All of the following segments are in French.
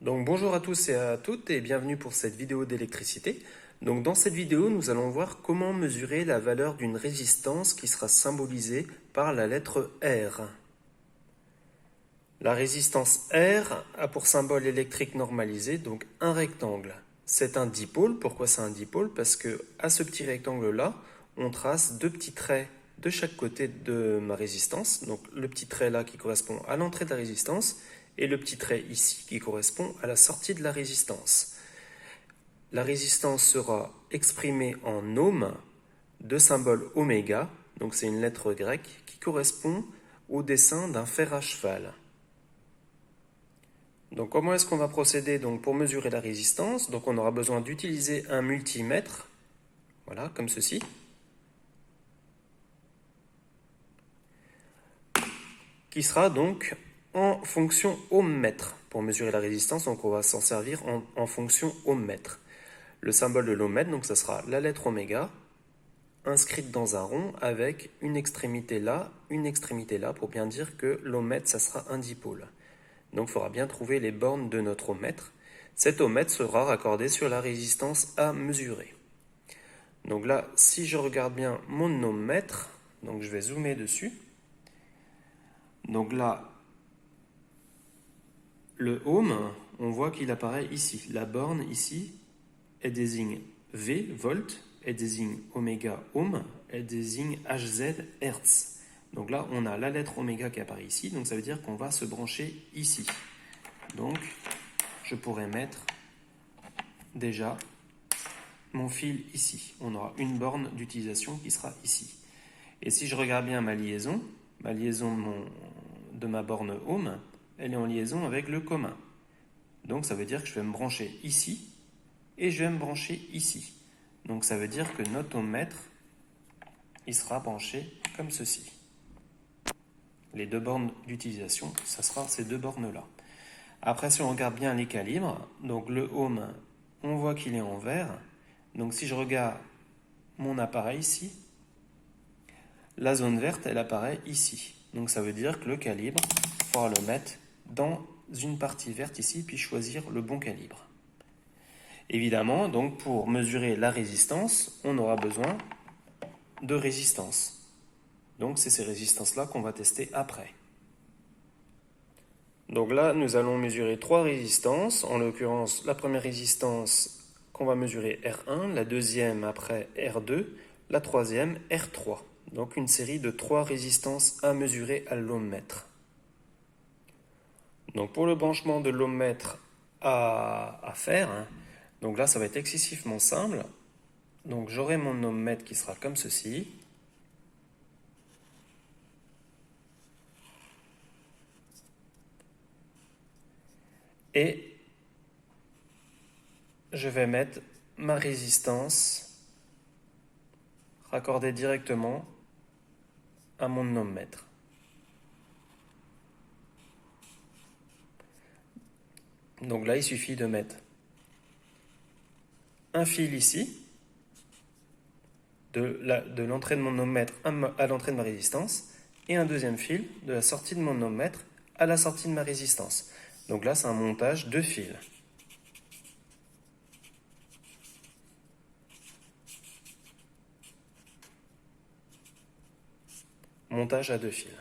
Donc bonjour à tous et à toutes et bienvenue pour cette vidéo d'électricité. Donc dans cette vidéo, nous allons voir comment mesurer la valeur d'une résistance qui sera symbolisée par la lettre R. La résistance R a pour symbole électrique normalisé donc un rectangle. C'est un dipôle. Pourquoi c'est un dipôle? Parce que à ce petit rectangle-là, on trace deux petits traits de chaque côté de ma résistance. Donc le petit trait là qui correspond à l'entrée de la résistance et le petit trait ici qui correspond à la sortie de la résistance. La résistance sera exprimée en ohms de symbole oméga, donc c'est une lettre grecque qui correspond au dessin d'un fer à cheval. Donc comment est-ce qu'on va procéder donc, pour mesurer la résistance? Donc on aura besoin d'utiliser un multimètre, voilà, comme ceci. Qui sera donc en fonction ohm-mètre pour mesurer la résistance, donc on va s'en servir en fonction ohm-mètre. Le symbole de l'ohm-mètre, donc ça sera la lettre oméga, inscrite dans un rond avec une extrémité là pour bien dire que l'ohm-mètre, ça sera un dipôle. Donc il faudra bien trouver les bornes de notre ohm-mètre. Cet ohm-mètre sera raccordé sur la résistance à mesurer. Donc là, si je regarde bien mon ohm-mètre, donc je vais zoomer dessus. Donc là, le ohm, on voit qu'il apparaît ici. La borne ici, elle désigne V, volt, elle désigne oméga, ohm, elle désigne Hz, hertz. Donc là, on a la lettre oméga qui apparaît ici, donc ça veut dire qu'on va se brancher ici. Donc, je pourrais mettre déjà mon fil ici. On aura une borne d'utilisation qui sera ici. Et si je regarde bien ma liaison de ma borne ohm, elle est en liaison avec le commun. Donc ça veut dire que je vais me brancher ici et je vais me brancher ici. Donc ça veut dire que notre ohmmètre, il sera branché comme ceci. Les deux bornes d'utilisation, ça sera ces deux bornes-là. Après, si on regarde bien les calibres, donc le ohm, on voit qu'il est en vert. Donc si je regarde mon appareil ici, la zone verte, elle apparaît ici. Donc ça veut dire que le calibre, il faudra le mettre dans une partie verte ici, puis choisir le bon calibre. Évidemment, donc pour mesurer la résistance, on aura besoin de résistance. Donc c'est ces résistances-là qu'on va tester après. Donc là, nous allons mesurer trois résistances. En l'occurrence, la première résistance qu'on va mesurer R1, la deuxième après R2, la troisième R3. Donc une série de trois résistances à mesurer à l'ohmmètre. Donc pour le branchement de l'ohmmètre à faire, donc là ça va être excessivement simple. Donc j'aurai mon ohm-mètre qui sera comme ceci. Et je vais mettre ma résistance raccordée directement à mon ohm-mètre. Donc là, il suffit de mettre un fil ici, de l'entrée de mon ohm-mètre à l'entrée de ma résistance, et un deuxième fil de la sortie de mon ohm-mètre à la sortie de ma résistance. Donc là, c'est un montage de fils. Montage à deux fils.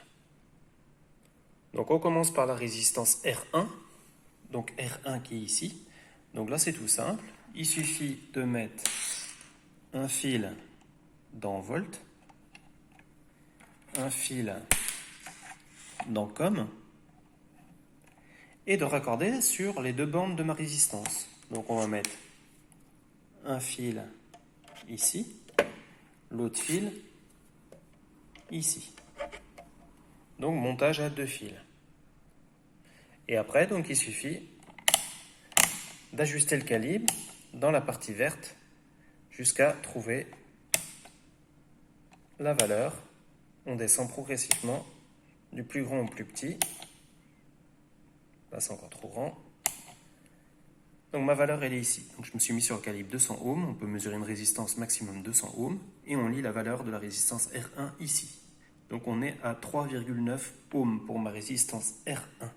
Donc on commence par la résistance R1, donc R1 qui est ici. Donc là, c'est tout simple. Il suffit de mettre un fil dans volt, un fil dans COM, et de raccorder sur les deux bornes de ma résistance. Donc on va mettre un fil ici, l'autre fil ici. Donc montage à deux fils. Et après, donc il suffit d'ajuster le calibre dans la partie verte jusqu'à trouver la valeur. On descend progressivement du plus grand au plus petit. Là, c'est encore trop grand. Donc ma valeur, elle est ici. Donc je me suis mis sur le calibre 200 ohms. On peut mesurer une résistance maximum 200 ohms. Et on lit la valeur de la résistance R1 ici. Donc on est à 3,9 ohms pour ma résistance R1.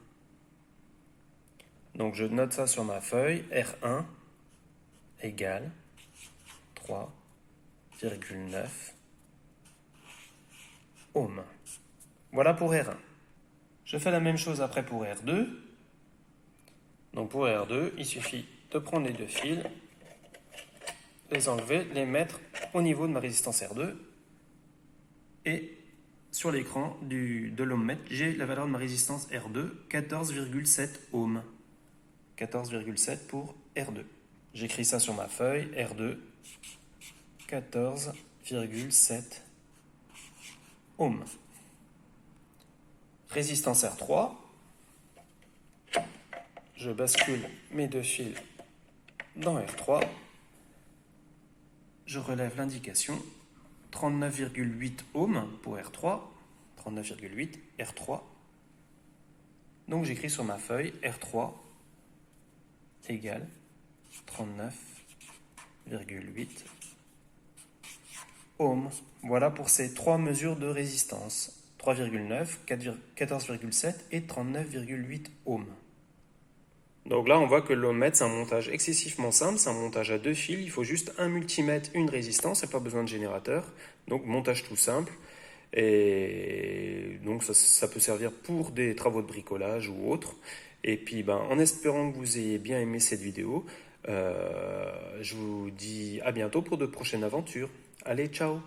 Donc je note ça sur ma feuille, R1 égale 3,9 ohms. Voilà pour R1. Je fais la même chose après pour R2. Donc pour R2, il suffit de prendre les deux fils, les enlever, les mettre au niveau de ma résistance R2. Et sur l'écran de l'ohmmètre, j'ai la valeur de ma résistance R2, 14,7 ohms. 14,7 pour R2. J'écris ça sur ma feuille, R2, 14,7 ohms. Résistance R3, je bascule mes deux fils dans R3, je relève l'indication, 39,8 ohms pour R3, 39,8 R3. Donc j'écris sur ma feuille R3 égale 39,8 ohms. Voilà pour ces trois mesures de résistance. 3,9, 14,7 et 39,8 ohms. Donc là, on voit que l'ohmmètre, c'est un montage excessivement simple, c'est un montage à deux fils. Il faut juste un multimètre, une résistance, il n'y a pas besoin de générateur. Donc montage tout simple. Et donc ça peut servir pour des travaux de bricolage ou autre. Et puis en espérant que vous ayez bien aimé cette vidéo, je vous dis à bientôt pour de prochaines aventures. Allez, ciao!